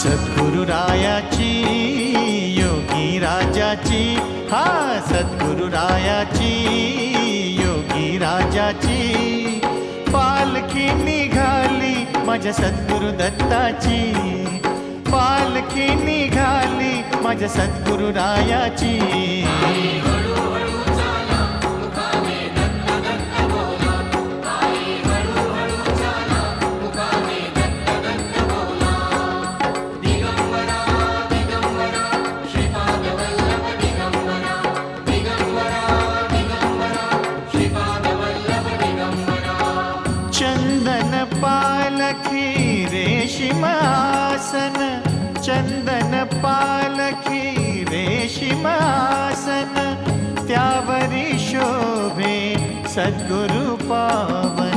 सद्गुरु रायाची योगी राजाची, हा सद्गुरु रायाची योगी राजाची पालखी निघाली माझ्या सद्गुरु दत्ताची, पालखी निघाली माझ्या सद्गुरु रायाची। चंदन पालखी रेशीम आसन, चंदन पालखी रेशीम आसन त्यावरी शोभे सद्गुरु पावन।